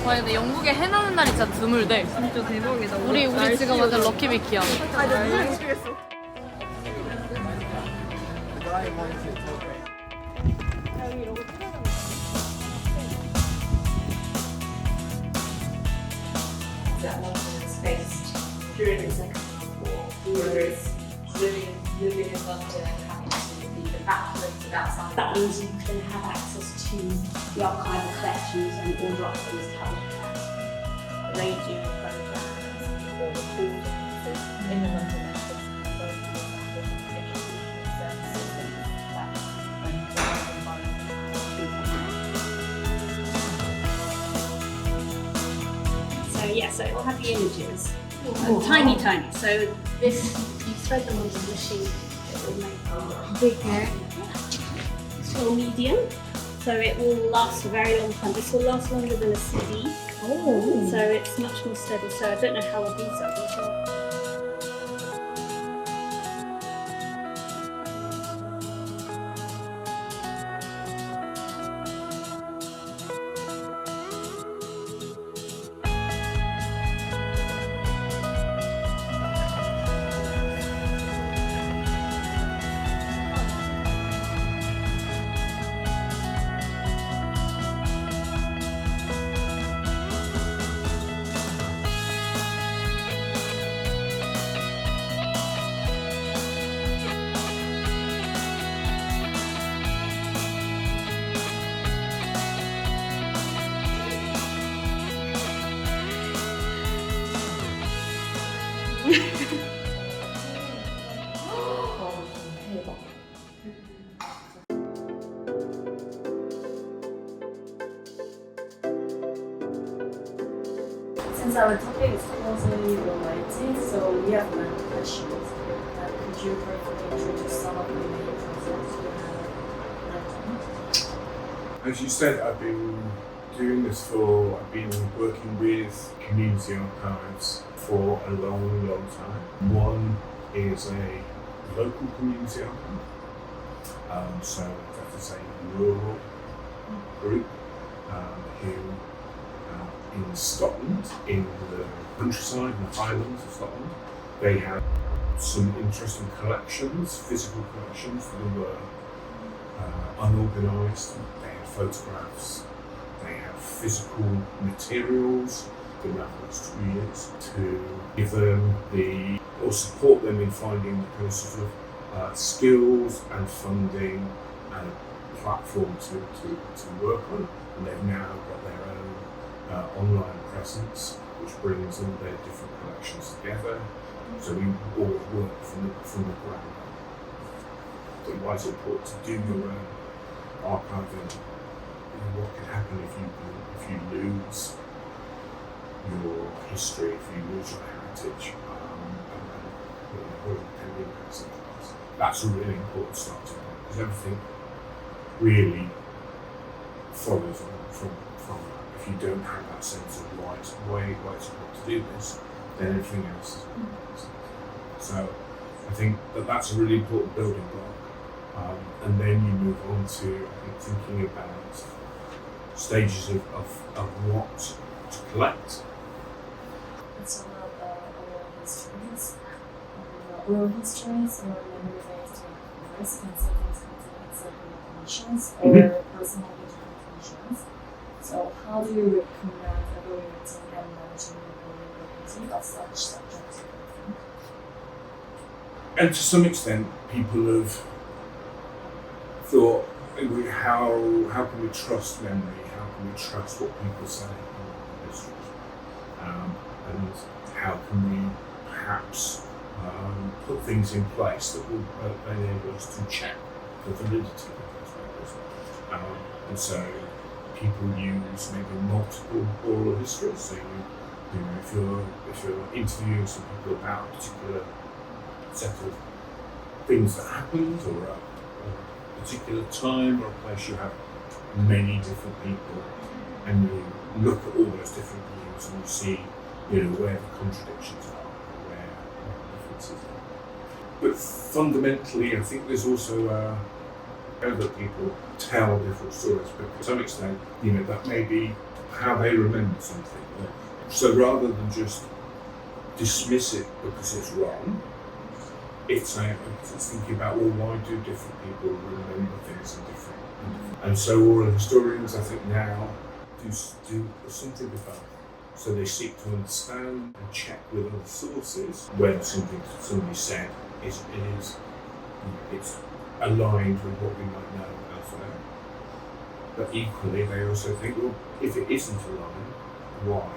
와 근데 영국에 해 나는 날이 진짜 드물대. 진짜 대박이다. 우리 지금 완전 럭키비키야. 아, 나 무슨 모르겠어. That London is faced during the Second World War, whereas living in London and having to be the backlinks outside. That means you can have access to the archival collections and order up things to have a look at. Radio programs or recordings in the London office, both for example, education services and that when the London environment So yeah, so it will have the images. Tiny. So this, you thread them onto the machine, it will make bigger. Small medium. So it will last a very long time. This will last longer than a CD. Oh. So it's much more steady. So I don't know how old these are. These are Since our topic is closely related, so we have many questions. Could you briefly introduce some of the main concepts you have learned? As you said, I've been working with community archives for a long, long time. One is a local community archive, so that is a rural group who in Scotland, in the countryside, in the Highlands of Scotland, they have some interesting collections, physical collections that were unorganised. They have photographs, they have physical materials, the reference to years, to give them or support them in finding the kind of sort of skills and funding and a platform to work on. And they've now got their own online presence, which brings all their different collections together. So we all work from the ground up. So why is it important to do your own archiving? What can happen if you lose your history, if you lose your heritage, that's a really important starting point, because everything really follows on from that. If you don't have that sense of why it's important to do this, then everything else is important. So I think that's a really important building block. And then you move on to, I think, thinking about stages of what to collect. It's about oral histories. Oral histories or memory-based papers can sometimes contain certain informations or personal interpretations. So how do you recommend evaluating and managing the vulnerability of such subjects? And to some extent, people have thought, how can we trust memory? How can we trust what people say in history? And how can we perhaps put things in place that will enable us to check the validity of those papers? And so people use maybe multiple oral histories. So if you're interviewing some people about a particular set of things that happened, or a particular time or a place, you have many different people, and you look at all those different views and you see where the contradictions are, where the differences are. But fundamentally, I think there's also however people tell different stories, but to some extent, that may be how they remember something. So rather than just dismiss it because it's wrong, it's thinking about, well, why do different people remember things in different? And so oral historians, I think now, do something with that. So they seek to understand and check with other sources whether something somebody said it's aligned with what we might know elsewhere. But equally, they also think, well, if it isn't aligned, why?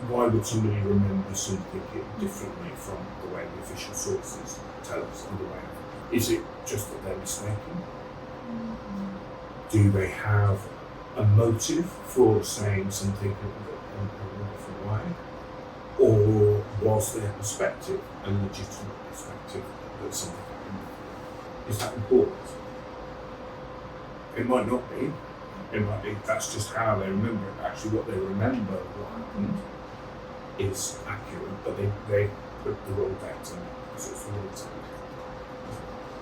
Why would somebody remember something differently from the way the official sources tell us? Is it just that they're mistaken? Do they have a motive for saying something in a different way? Or was their perspective a legitimate perspective that something happened? Is that important? It might not be. It might be that's just how they remember it. Actually, what they remember what happened is accurate, but they put the wrong data in because it's the wrong data.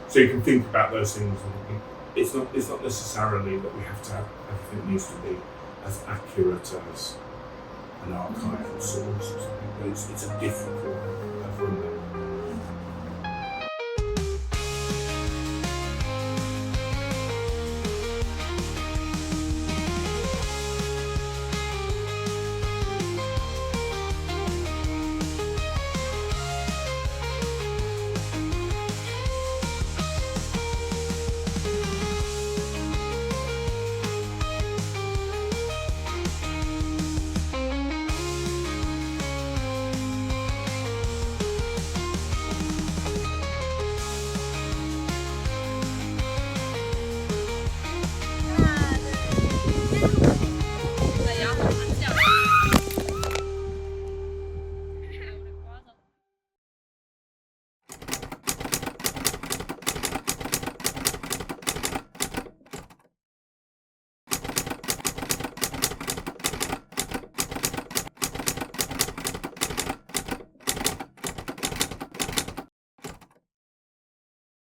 So you can think about those things and think, it's not necessarily that we have to have everything needs to be as accurate as an archival source or something, but it's a different form.